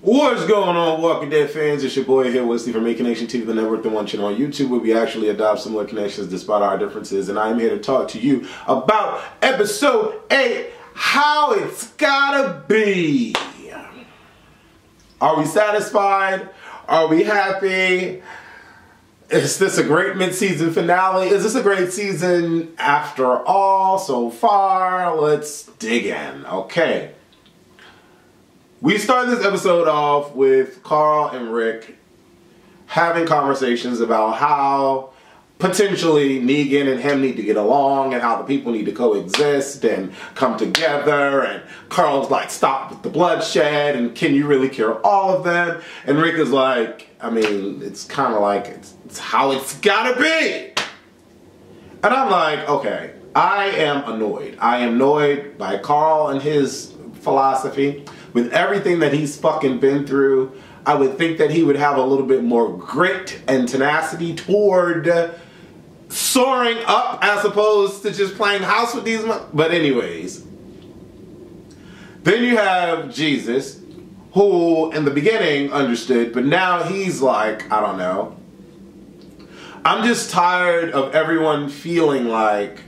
What's going on, Walking Dead fans? It's your boy here, Wesley from Make Connection TV, the network, the one channel on YouTube, where we actually adopt similar connections despite our differences. And I'm here to talk to you about episode 8, How It's Gotta Be. Are we satisfied? Are we happy? Is this a great mid-season finale? Is this a great season after all so far? Let's dig in, okay? We start this episode off with Carl and Rick having conversations about how potentially Negan and him need to get along and how the people need to coexist and come together, and Carl's like, stop with the bloodshed and can you really cure all of them? And Rick is like, I mean, it's kind of like it's how it's gotta be. And I'm like, okay, I am annoyed. I am annoyed by Carl and his philosophy. With everything that he's fucking been through, I would think that he would have a little bit more grit and tenacity toward soaring up as opposed to just playing house with these. But anyways, then you have Jesus, who in the beginning understood, but now he's like, I don't know. I'm just tired of everyone feeling like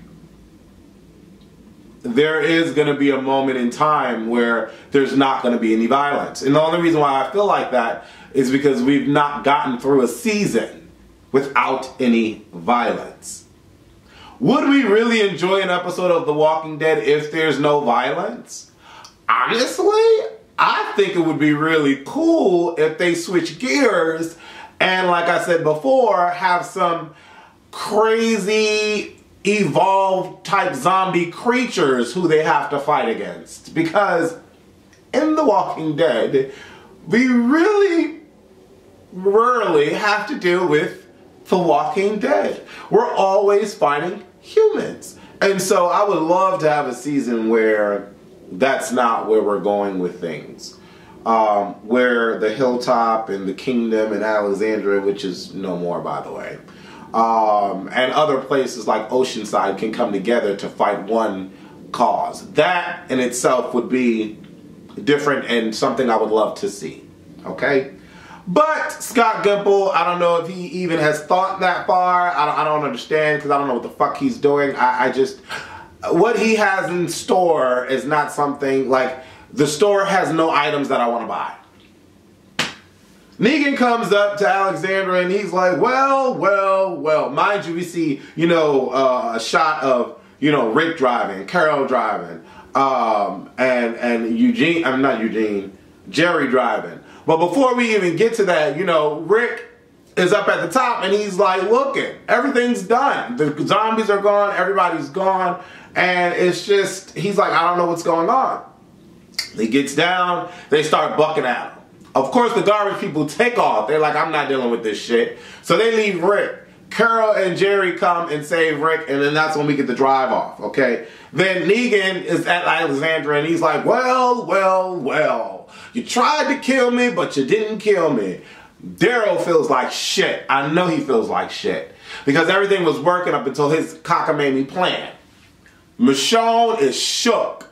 there is going to be a moment in time where there's not going to be any violence. And the only reason why I feel like that is because we've not gotten through a season without any violence. Would we really enjoy an episode of The Walking Dead if there's no violence? Honestly, I think it would be really cool if they switch gears and, like I said before, have some crazy evolved type zombie creatures who they have to fight against. Because in The Walking Dead, we really rarely have to deal with The Walking Dead. We're always fighting humans. And so I would love to have a season where that's not where we're going with things. Where the Hilltop and the Kingdom and Alexandria, which is no more by the way, and other places like Oceanside can come together to fight one cause. That in itself would be different and something I would love to see. Okay? But Scott Gimple, I don't know if he even has thought that far. I don't understand because I don't know what the fuck he's doing. I just, what he has in store is not something like, the store has no items that I want to buy. Negan comes up to Alexandra and he's like, well. Mind you, we see, a shot of, Rick driving, Carol driving, and Eugene, I'm not Eugene, Jerry driving. But before we even get to that, Rick is up at the top and he's like, looking, everything's done. The zombies are gone, everybody's gone, and it's just, he's like, I don't know what's going on. He gets down, they start bucking at him. Of course, the garbage people take off. They're like, I'm not dealing with this shit. So they leave Rick. Carol and Jerry come and save Rick, and then that's when we get the drive off, okay? Then Negan is at Alexandra, and he's like, well. You tried to kill me, but you didn't kill me. Daryl feels like shit. I know he feels like shit. Because everything was working up until his cockamamie plan. Michonne is shook.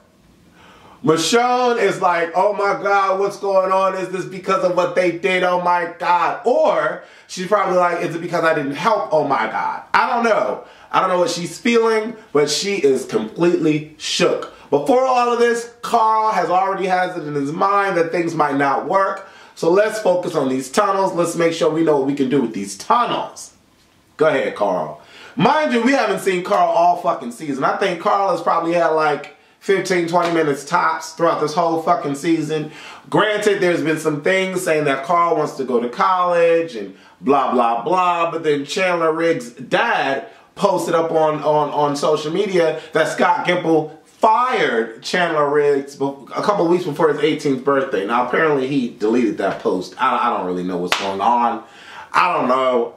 Michonne is like, oh my God, what's going on? Is this because of what they did? Oh my God. Or she's probably like, is it because I didn't help? Oh my God. I don't know. I don't know what she's feeling, but she is completely shook. Before all of this, Carl already has it in his mind that things might not work. So let's focus on these tunnels. Let's make sure we know what we can do with these tunnels. Go ahead, Carl. Mind you, we haven't seen Carl all fucking season. I think Carl has probably had like 15, 20 minutes tops throughout this whole fucking season. Granted, there's been some things saying that Carl wants to go to college and blah, blah, blah. But then Chandler Riggs' dad posted up on social media that Scott Gimple fired Chandler Riggs a couple weeks before his 18th birthday. Now, apparently he deleted that post. I don't really know what's going on. I don't know.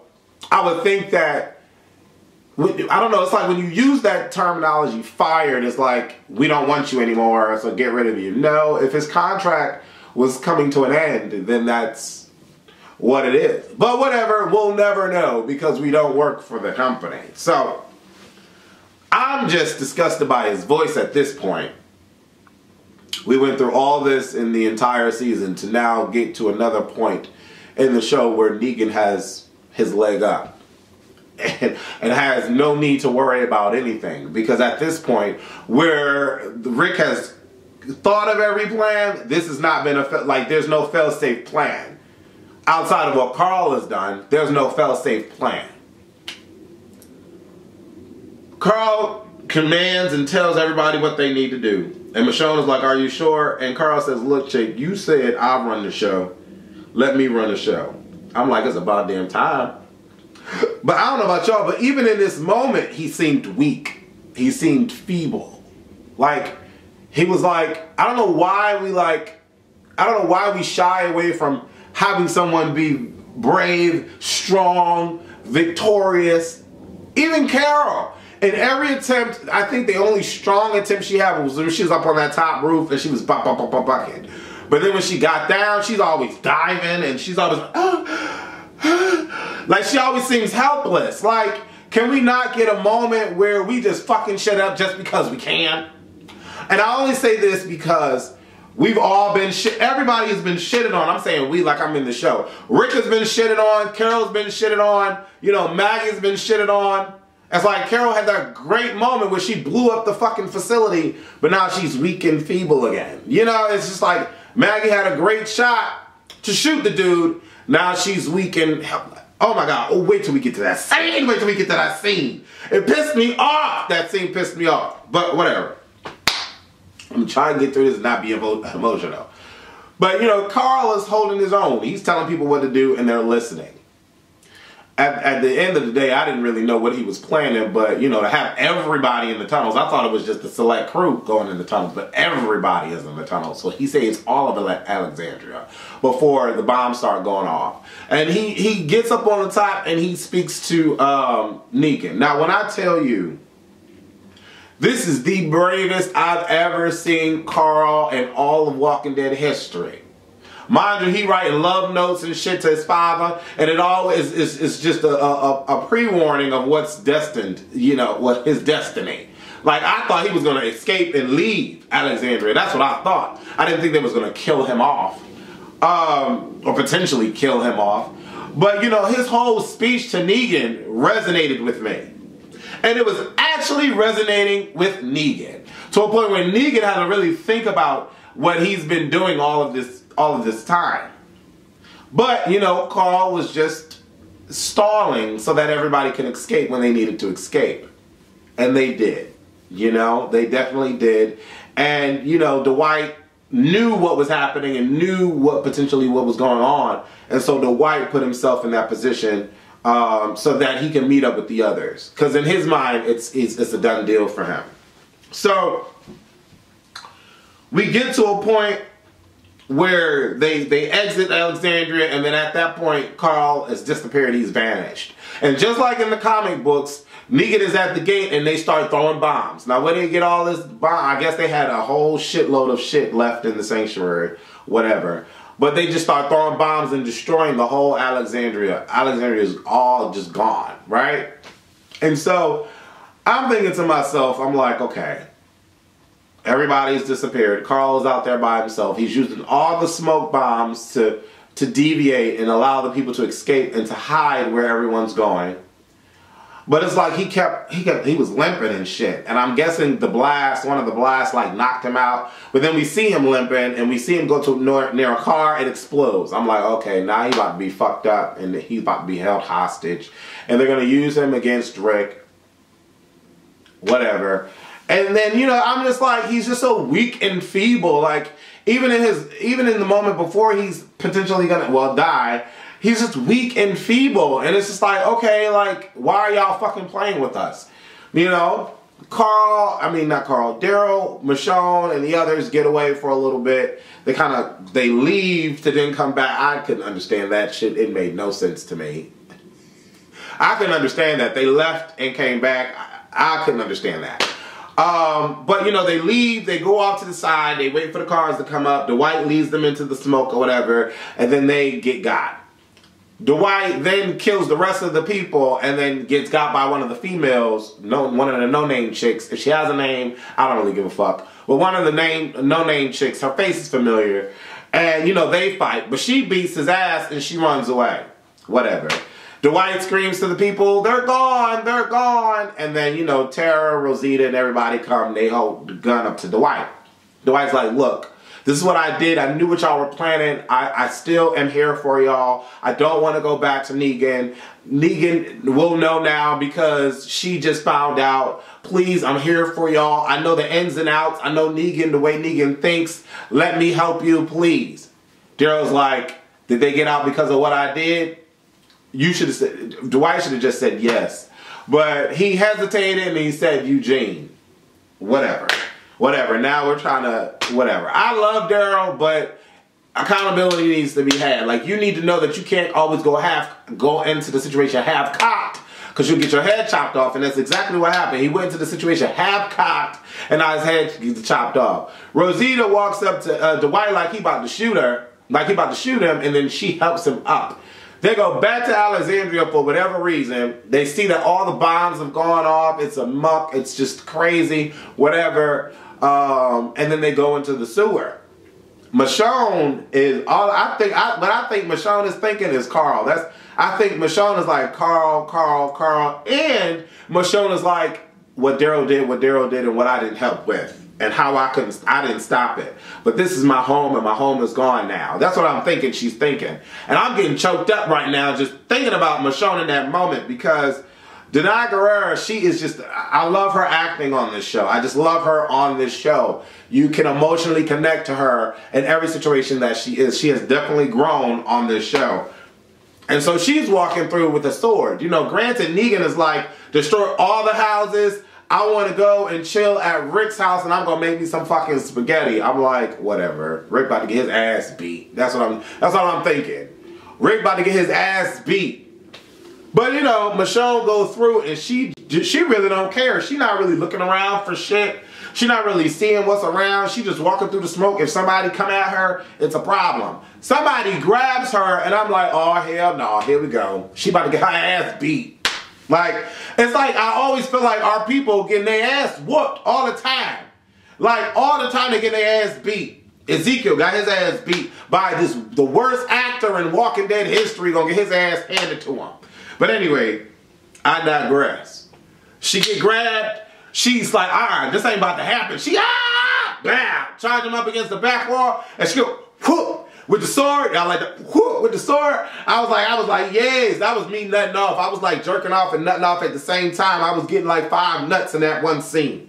I would think that, I don't know, it's like when you use that terminology, fired, it's like, we don't want you anymore, so get rid of you. No, if his contract was coming to an end, then that's what it is. But whatever, we'll never know because we don't work for the company. So, I'm just disgusted by his voice at this point. we went through all this in the entire season to now get to another point in the show where Negan has his leg up. And has no need to worry about anything. Because at this point, where Rick has thought of every plan, this has not been there's no fail-safe plan. Outside of what Carl has done, there's no fail-safe plan. Carl commands and tells everybody what they need to do. And Michonne is like, are you sure? And Carl says, look, chick, you said I'll run the show. Let me run the show. I'm like, it's about damn time. But I don't know about y'all, but even in this moment, he seemed weak. He seemed feeble. Like, he was like, I don't know why we shy away from having someone be brave, strong, victorious. Even Carol. In every attempt, I think the only strong attempt she had was when she was up on that top roof and she was bucking. But then when she got down, she's always diving and she's always like she always seems helpless. Like, can we not get a moment where we just fucking shut up just because we can? And I only say this because we've all been everybody has been shitted on. I'm saying we like I'm in the show. Rick has been shitted on. Carol's been shitted on. You know, Maggie's been shitted on. It's like Carol had that great moment where she blew up the fucking facility, but now she's weak and feeble again. You know, it's just like Maggie had a great shot to shoot the dude. Now she's weak and oh my God. Oh, wait till we get to that scene. Wait till we get to that scene. It pissed me off. That scene pissed me off. But whatever. I'm trying to get through this and not be emotional. But, you know, Carl is holding his own. He's telling people what to do and they're listening. At the end of the day, I didn't really know what he was planning, but, you know, to have everybody in the tunnels, I thought it was just a select crew going in the tunnels, but everybody is in the tunnels. So he saves all of Alexandria before the bombs start going off. And he gets up on the top and he speaks to Negan. Now, when I tell you, this is the bravest I've ever seen Carl in all of Walking Dead history. Mind you, he writing love notes and shit to his father, and it all is just a pre-warning of what's destined, you know, what his destiny. Like, I thought he was going to escape and leave Alexandria. That's what I thought. I didn't think they was going to kill him off, or potentially kill him off. But, you know, his whole speech to Negan resonated with me. And it was actually resonating with Negan. To a point where Negan had to really think about what he's been doing all of this time. But, you know, Carl was just stalling so that everybody can escape when they needed to escape. And they did. You know, they definitely did. And, you know, Dwight knew what was happening and knew what was going on. And so Dwight put himself in that position so that he can meet up with the others. Because in his mind, it's a done deal for him. So we get to a point where they exit Alexandria, and then at that point, Carl has disappeared. He's vanished. And just like in the comic books, Negan is at the gate, and they start throwing bombs. Now, where they get all this bomb? I guess they had a whole shitload of shit left in the sanctuary, whatever. But they just start throwing bombs and destroying the whole Alexandria. Alexandria is all just gone, right? And so I'm thinking to myself, I'm like, okay. Everybody's disappeared. Carl is out there by himself. He's using all the smoke bombs to deviate and allow the people to escape and to hide where everyone's going. But it's like he was limping and shit. And I'm guessing one of the blasts like knocked him out. But then we see him limping and we see him go to near a car. It explodes. I'm like, okay, now he's about to be fucked up and he's about to be held hostage. And they're going to use him against Rick. Whatever. And then, you know, I'm just like, he's just so weak and feeble. Like, even in the moment before he's potentially gonna, die, he's just weak and feeble. And it's just like, okay, like, why are y'all fucking playing with us? You know, Daryl, Michonne, and the others get away for a little bit. They leave to then come back. I couldn't understand that shit. It made no sense to me. I couldn't understand that. They left and came back. I couldn't understand that. But, you know, they leave, they go off to the side, they wait for the cars to come up, Dwight leads them into the smoke or whatever, and then they get got. Dwight then kills the rest of the people and then gets got by one of the females, one of the no-name chicks. If she has a name, I don't really give a fuck. with one of the no-name chicks. Her face is familiar. And, you know, they fight. But she beats his ass and she runs away. Whatever. Dwight screams to the people, they're gone, they're gone. And then, you know, Tara, Rosita, and everybody come. They hold the gun up to Dwight. Dwight's like, look, this is what I did. I knew what y'all were planning. I still am here for y'all. I don't want to go back to Negan. Negan will know now because she just found out. Please, I'm here for y'all. I know the ins and outs. I know Negan, the way Negan thinks. Let me help you, please. Daryl's like, did they get out because of what I did? You should have said, Dwight should have just said yes. But he hesitated and he said, Eugene. Whatever. Whatever. Now we're trying to, whatever. I love Daryl, but accountability needs to be had. Like, you need to know that you can't always go into the situation half-cocked, because you'll get your head chopped off, and that's exactly what happened. He went into the situation half-cocked, and now his head gets chopped off. Rosita walks up to Dwight like he about to shoot her, like he about to shoot him, and then she helps him up. They go back to Alexandria for whatever reason. They see that all the bombs have gone off. It's a muck. It's just crazy. Whatever. And then they go into the sewer. Michonne is all what I think Michonne is thinking is Carl. I think Michonne is like Carl, and Michonne is like what Daryl did, and what I didn't help with, and how I didn't stop it. But this is my home, and my home is gone now. That's what I'm thinking she's thinking. And I'm getting choked up right now just thinking about Michonne in that moment, because Danai Gurira, she is just, I love her acting on this show. I just love her on this show. You can emotionally connect to her in every situation that she is. She has definitely grown on this show. And so she's walking through with a sword. You know, granted, Negan is like, destroy all the houses. I want to go and chill at Rick's house, and I'm going to make me some fucking spaghetti. I'm like, whatever. Rick about to get his ass beat. That's what I'm thinking. Rick about to get his ass beat. But, you know, Michonne goes through, and she really don't care. She not really looking around for shit. She not really seeing what's around. She just walking through the smoke. If somebody come at her, it's a problem. Somebody grabs her, and I'm like, oh, hell no, here we go. She about to get her ass beat. Like, it's like I always feel like our people getting their ass whooped all the time. Like, all the time they get their ass beat. Ezekiel got his ass beat by the worst actor in Walking Dead history, gonna get his ass handed to him. But anyway, I digress. She get grabbed. She's like, all right, this ain't about to happen. She, bam, charge him up against the back wall, and she go, whoop, with the sword. I like the whoop with the sword. I was like, yes, that was me nutting off. I was like jerking off and nutting off at the same time. I was getting like 5 nuts in that one scene.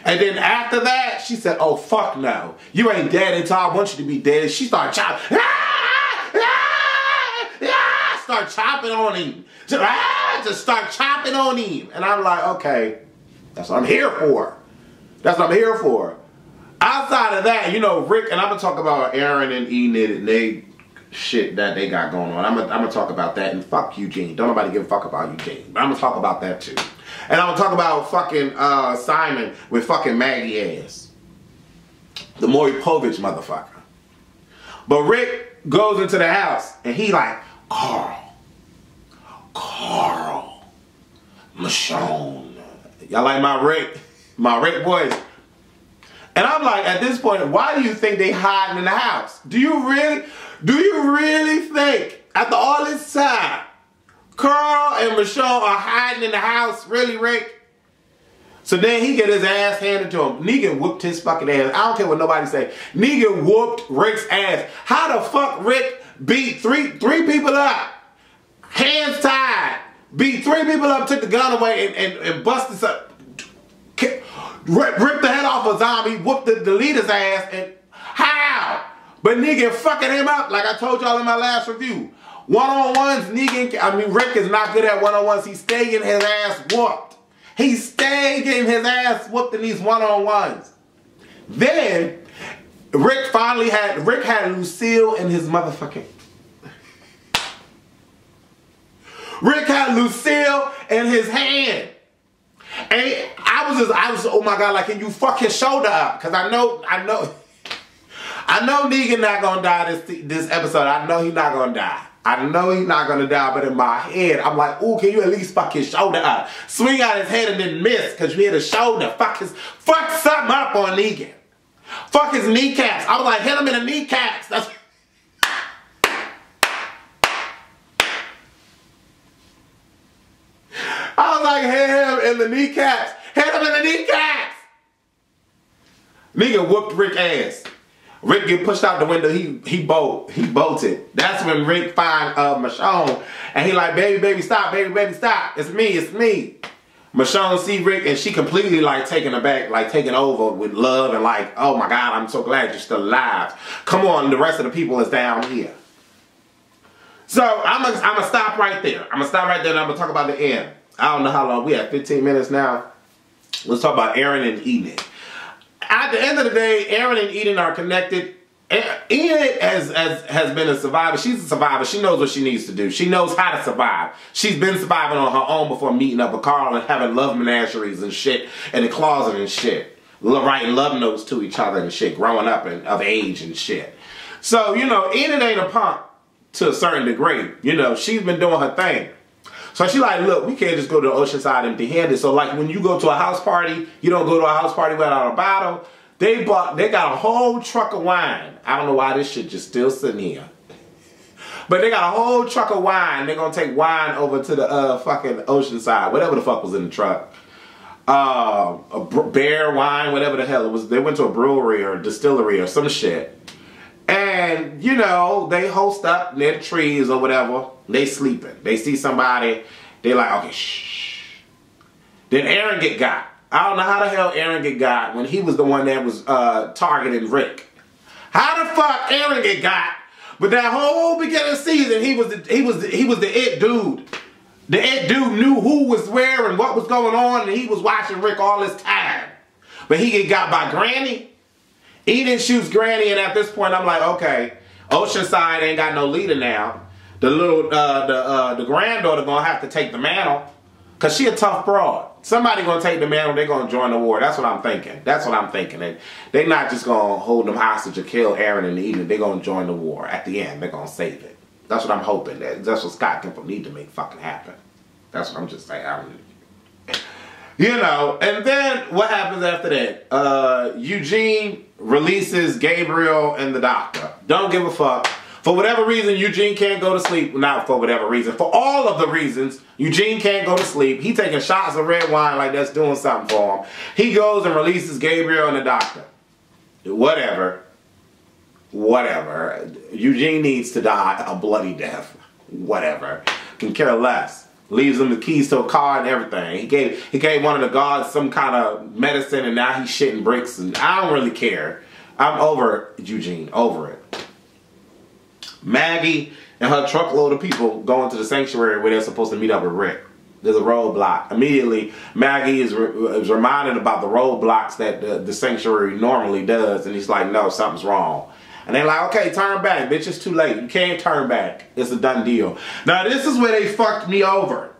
And then after that, she said, oh, fuck no. You ain't dead until I want you to be dead. She started chopping. Start chopping on him. Just start chopping on him. And I'm like, okay, that's what I'm here for. That's what I'm here for. Outside of that, you know, Rick, and I'm going to talk about Aaron and Enid and they shit that they got going on. I'm gonna talk about that, and fuck Eugene. Don't nobody give a fuck about Eugene. But I'm going to talk about that too. And I'm going to talk about fucking Simon with fucking Maggie ass. The Maury Povich motherfucker. But Rick goes into the house, and he like, Carl, Michonne. Y'all like my Rick voice? And I'm like, at this point, why do you think they hiding in the house? Do you really think, after all this time, Carl and Michonne are hiding in the house? Really, Rick? So then he get his ass handed to him. Negan whooped his fucking ass. I don't care what nobody say. Negan whooped Rick's ass. How the fuck Rick beat three people up? Hands tied. Beat 3 people up, took the gun away, and busted some. Ripped the head off a zombie, whooped the leader's ass, and how? But Negan fucking him up, like I told y'all in my last review. One-on-ones, Rick is not good at one-on-ones. He stay getting his ass whooped. He stay getting his ass whooped in these one-on-ones. Then, Rick had Lucille in his motherfucking... Rick had Lucille in his hand. And I was, oh my God, like, can you fuck his shoulder up? Because I know Negan not gonna die this episode. I know he's not gonna die. I know he's not gonna die, but in my head, I'm like, ooh, can you at least fuck his shoulder up? Swing out his head and then miss, because you hit his shoulder. Fuck something up on Negan. Fuck his kneecaps. I was like, hit him in the kneecaps. That's I was like, hit him in the kneecaps. Hit him in the kneecaps. Nigga whooped Rick ass. Rick get pushed out the window. He bolted. That's when Rick find Michonne, and he like, baby, stop, baby, stop. It's me. Michonne see Rick, and she completely like taken aback, like taken over with love, and like, oh my God, I'm so glad you're still alive. Come on, the rest of the people is down here. So I'm gonna stop right there. And I'm gonna talk about the end. I don't know how long we have. 15 minutes now. Let's talk about Aaron and Enid. At the end of the day, Aaron and Enid are connected. Enid has been a survivor. She's a survivor. She knows what she needs to do. She knows how to survive. She's been surviving on her own before meeting up with Carl and having love menageries and shit in the closet and shit. Writing love notes to each other and shit. Growing up and of age and shit. So, you know, Enid ain't a punk to a certain degree. You know, she's been doing her thing. So she like, look, we can't just go to the Oceanside empty-handed. So like when you go to a house party, you don't go to a house party without a bottle. They got a whole truck of wine. I don't know why this shit just still sitting here. But they got a whole truck of wine. They're going to take wine over to the fucking Oceanside. Whatever the fuck was in the truck. Bear wine, whatever the hell it was. They went to a brewery or a distillery or some shit. And, you know, they host up near the trees or whatever. They sleeping. They see somebody. They like, okay, shh. Then Aaron get got. I don't know how the hell Aaron get got when he was the one that was targeting Rick. How the fuck Aaron get got? But that whole beginning season, he was the it dude. The it dude knew who was where and what was going on, and he was watching Rick all this time. But he get got by Granny. Eden shoots Granny, and at this point, I'm like, okay, Oceanside ain't got no leader now. The little, the granddaughter gonna have to take the mantle, cause she a tough broad. Somebody gonna take the mantle. They gonna join the war. That's what I'm thinking. And they not just gonna hold them hostage or kill Aaron and Eden. They gonna join the war at the end. They're gonna save it. That's what I'm hoping. That's what Scott Gimple need to make fucking happen. That's what I'm just saying. You know, and then what happens after that? Eugene releases Gabriel and the doctor. Don't give a fuck. For whatever reason, Eugene can't go to sleep. Not for whatever reason. For all of the reasons, Eugene can't go to sleep. He taking shots of red wine like that's doing something for him. He goes and releases Gabriel and the doctor. Whatever. Eugene needs to die a bloody death. Whatever. Can care less. Leaves him the keys to a car and everything. He gave one of the guards some kind of medicine, and now he's shitting bricks, and I don't really care. I'm over it, Eugene. Over it. Maggie and her truckload of people go into the sanctuary where they're supposed to meet up with Rick. There's a roadblock. Immediately, Maggie is reminded about the roadblocks that the sanctuary normally does, and he's like, no, something's wrong. And they're like, okay, turn back. Bitch, it's too late. You can't turn back. It's a done deal. Now, this is where they fucked me over.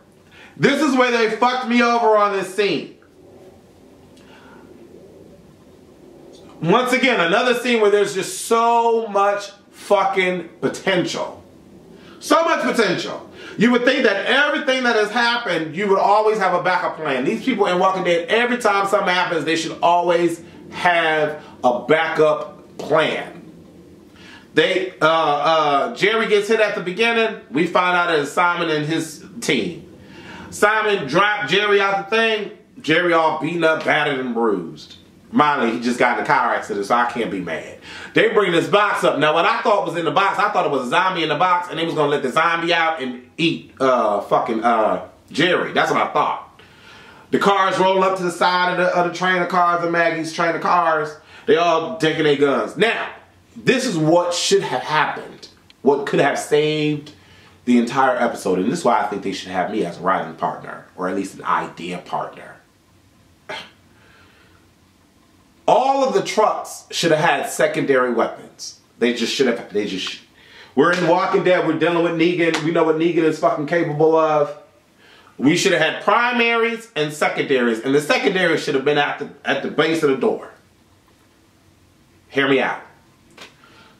This is where they fucked me over on this scene. Once again, another scene where there's just so much fucking potential. So much potential. You would think that everything that has happened, you would always have a backup plan. These people in Walking Dead, every time something happens, they should always have a backup plan. Jerry gets hit at the beginning. We find out that it's Simon and his team. Simon dropped Jerry out the thing. Jerry all beaten up, battered, and bruised. Finally, he just got in a car accident, so I can't be mad. They bring this box up. Now, what I thought was in the box, I thought it was a zombie in the box, and they was going to let the zombie out and eat Jerry. That's what I thought. The cars roll up to the side of the train of cars, and Maggie's train of cars. They all taking their guns. Now, this is what should have happened. What could have saved the entire episode. And this is why I think they should have me as a writing partner. Or at least an idea partner. All of the trucks should have had secondary weapons. They just should have. We're in Walking Dead. We're dealing with Negan. We know what Negan is fucking capable of. We should have had primaries and secondaries. And the secondaries should have been at the base of the door. Hear me out.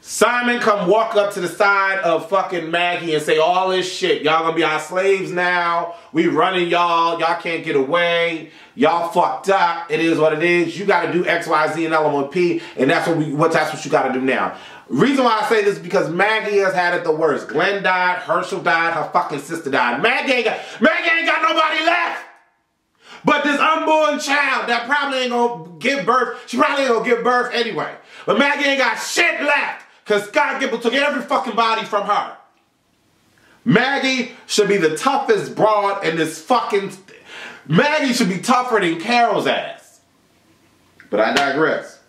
Simon come walk up to the side of fucking Maggie and say all this shit. Y'all gonna be our slaves now. We running y'all. Y'all can't get away. Y'all fucked up. It is what it is. You gotta do X, Y, Z, and LMP, and that's what you gotta do now. Reason why I say this is because Maggie has had it the worst. Glenn died, Herschel died, her fucking sister died. Maggie ain't got nobody left. But this unborn child that probably ain't gonna give birth, she probably ain't gonna give birth anyway. But Maggie ain't got shit left. Because Scott Gimple took every fucking body from her. Maggie should be the toughest broad in this fucking... Maggie should be tougher than Carol's ass. But I digress.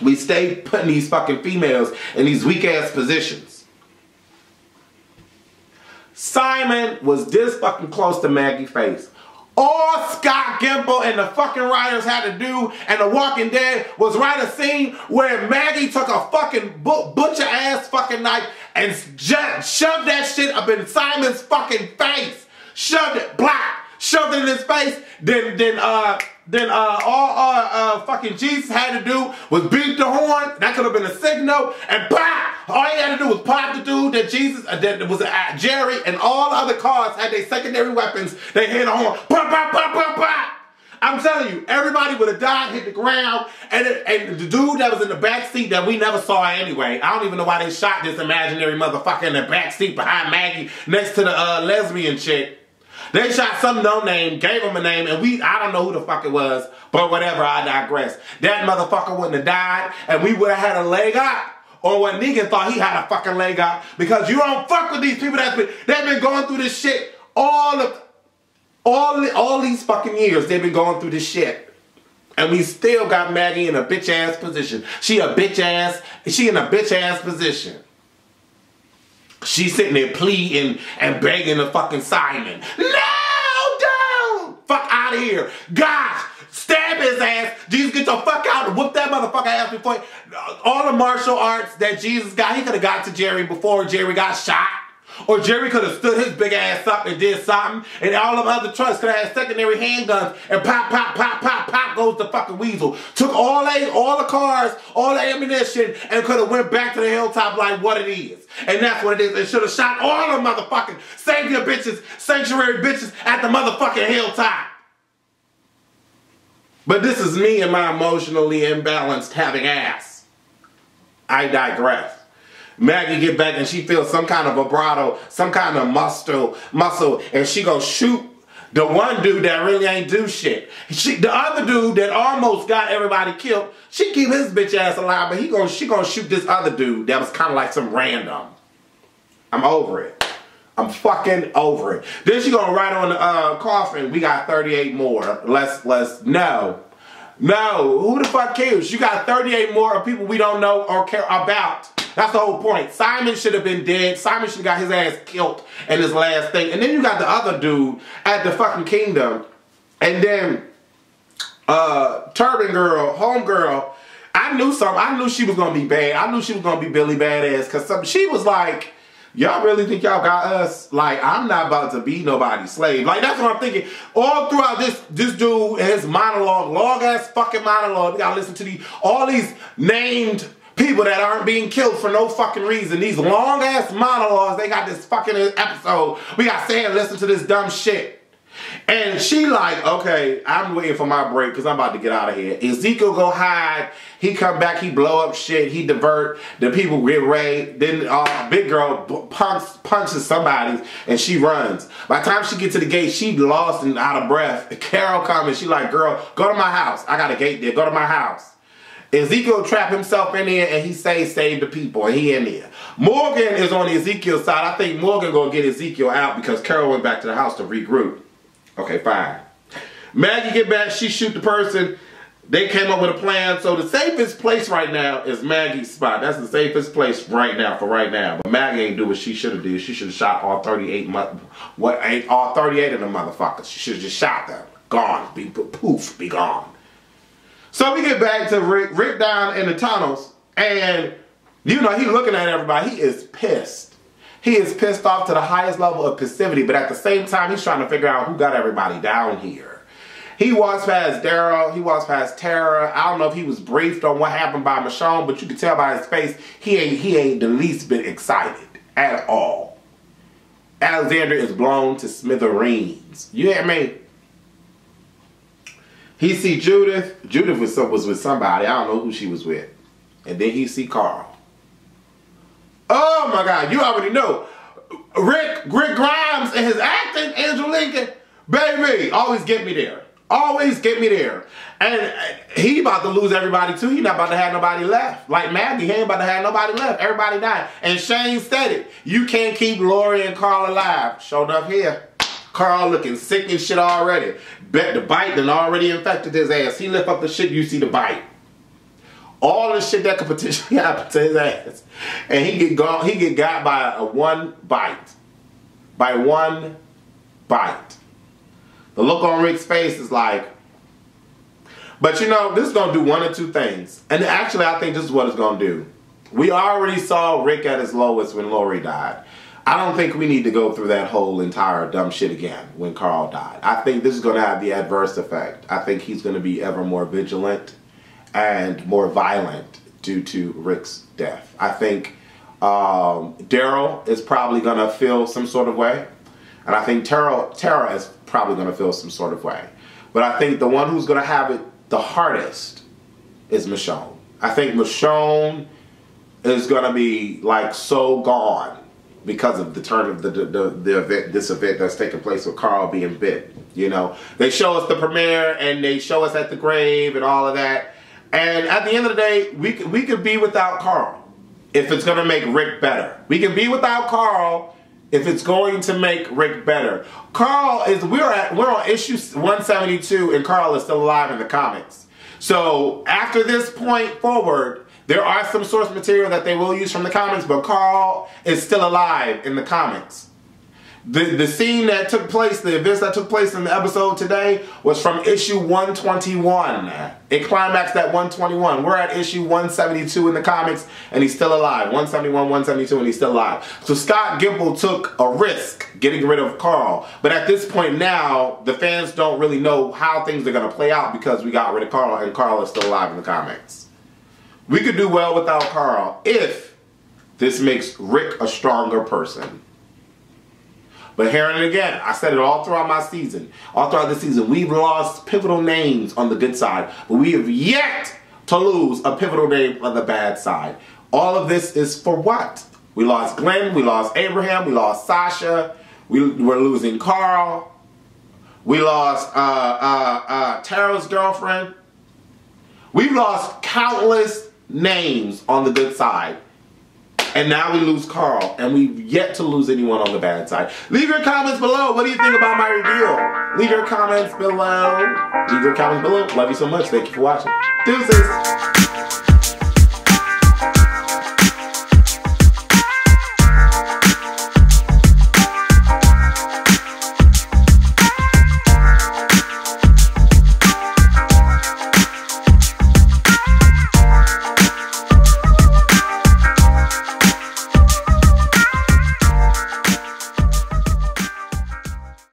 We stay putting these fucking females in these weak ass positions. Simon was this fucking close to Maggie's face. All Scott Gimple and the fucking writers had to do and The Walking Dead was write a scene where Maggie took a fucking butcher ass fucking knife and shoved that shit up in Simon's fucking face. Shoved it, black, shoved it in his face. Then all fucking Jesus had to do was beat the horn. That could have been a signal. And pop! All he had to do was pop the dude that Jesus, that was Jerry, and all the other cars had their secondary weapons. They hit a horn. Pop, pop, pop, pop, pop. I'm telling you, everybody would have died, hit the ground, and the dude that was in the back seat that we never saw anyway. I don't even know why they shot this imaginary motherfucker in the back seat behind Maggie next to the lesbian chick. They shot some no name, gave him a name, and I don't know who the fuck it was, but whatever, I digress. That motherfucker wouldn't have died, and we would have had a leg up. Or what Negan thought he had a fucking leg up, because you don't fuck with these people they've been going through this shit all these fucking years. They've been going through this shit. And we still got Maggie in a bitch ass position. She in a bitch ass position. She's sitting there pleading and begging the fucking Simon. No, don't! Fuck out of here. Gosh, stab his ass. Jesus, get the fuck out and whoop that motherfucker ass before. All the martial arts that Jesus got, he could have got to Jerry before Jerry got shot. Or Jerry could have stood his big ass up and did something. And all of the other trucks could have had secondary handguns. And pop, pop, pop, pop, pop goes the fucking weasel. Took all the cars, all the ammunition, and could have went back to the hilltop like what it is. And that's what it is. It should have shot all the motherfucking savior bitches, sanctuary bitches at the motherfucking hilltop. But this is me and my emotionally imbalanced having ass. I digress. Maggie get back and she feels some kind of vibrato, some kind of muscle, and she gonna shoot the one dude that really ain't do shit. The other dude that almost got everybody killed, she keep his bitch ass alive, but she gonna shoot this other dude that was kind of like some random. I'm over it. I'm fucking over it. Then she gonna write on the coffin, we got 38 more. No. Who the fuck cares? You got 38 more of people we don't know or care about. That's the whole point. Simon should have been dead. Simon should have got his ass killed in his last thing. And then you got the other dude at the fucking kingdom. And then Turban Girl, Homegirl, I knew she was going to be bad. I knew she was going to be Billy Badass. Because she was like, y'all really think y'all got us? Like, I'm not about to be nobody's slave. Like, that's what I'm thinking. All throughout this dude and his monologue, long-ass fucking monologue, we got to listen to all these named people that aren't being killed for no fucking reason. These long-ass monologues, they got this fucking episode. We got Sam listen to this dumb shit. And she like, okay, I'm waiting for my break because I'm about to get out of here. Ezekiel go hide. He come back, he blow up shit. He divert. The people get raided. Then big girl punches somebody and she runs. By the time she gets to the gate, she lost and out of breath. Carol comes and she like, girl, go to my house. I got a gate there. Go to my house. Ezekiel trap himself in there and he save the people and he in there. Morgan is on Ezekiel's side. I think Morgan gonna get Ezekiel out because Carol went back to the house to regroup. Okay, fine. Maggie get back, she shoot the person. They came up with a plan. So the safest place right now is Maggie's spot. That's the safest place right now for right now. But Maggie ain't do what she should have did. She should have shot all 38 all 38 of them motherfuckers. She should have just shot them. Gone. Be gone. So we get back to Rick down in the tunnels, and you know, he's looking at everybody. He is pissed. He is pissed off to the highest level of passivity, but at the same time, he's trying to figure out who got everybody down here. He walks past Daryl. He walks past Tara. I don't know if he was briefed on what happened by Michonne, but you can tell by his face he ain't the least bit excited at all. Alexander is blown to smithereens. You hear me? He see Judith. Judith was with somebody. I don't know who she was with. And then he see Carl. Oh my God! You already know. Rick Grimes and his acting, Andrew Lincoln, baby, always get me there. Always get me there. And he about to lose everybody too. He not about to have nobody left. Like Maggie, he ain't about to have nobody left. Everybody died. And Shane said it. You can't keep Lori and Carl alive. Showed up here. Carl looking sick and shit already. Bet the bite done already infected his ass. He lift up the shit, you see the bite. All the shit that could potentially happen to his ass. And he get got by a one bite. By one bite. The look on Rick's face is like, but you know, this is going to do one or two things. And actually, I think this is what it's going to do. We already saw Rick at his lowest when Lori died. I don't think we need to go through that whole entire dumb shit again when Carl died. I think this is going to have the adverse effect. I think he's going to be ever more vigilant and more violent due to Rick's death. I think Daryl is probably going to feel some sort of way. And I think Tara is probably going to feel some sort of way. But I think the one who's going to have it the hardest is Michonne. I think Michonne is going to be like so gone because of the turn of the event, this event that's taking place with Carl being bit. You know, they show us the premiere and they show us at the grave and all of that. And at the end of the day, we could be without Carl if it's going to make Rick better. We can be without Carl if it's going to make Rick better. Carl is, we're on issue 172 and Carl is still alive in the comics. So after this point forward, there are some source material that they will use from the comics, but Carl is still alive in the comics. The scene that took place, the events that took place in the episode today was from issue 121. It climaxed at 121. We're at issue 172 in the comics and he's still alive. 171, 172 and he's still alive. So Scott Gimple took a risk getting rid of Carl. But at this point now, the fans don't really know how things are going to play out because we got rid of Carl and Carl is still alive in the comics. We could do well without Carl if this makes Rick a stronger person. But here and again, I said it all throughout my season. All throughout the season, we've lost pivotal names on the good side. But we have yet to lose a pivotal name on the bad side. All of this is for what? We lost Glenn, we lost Abraham, we lost Sasha. We're losing Carl. We lost Tara's girlfriend. We've lost countless names on the good side. And now we lose Carl, and we've yet to lose anyone on the bad side. Leave your comments below. What do you think about my reveal? Leave your comments below. Leave your comments below. Love you so much. Thank you for watching. Deuces.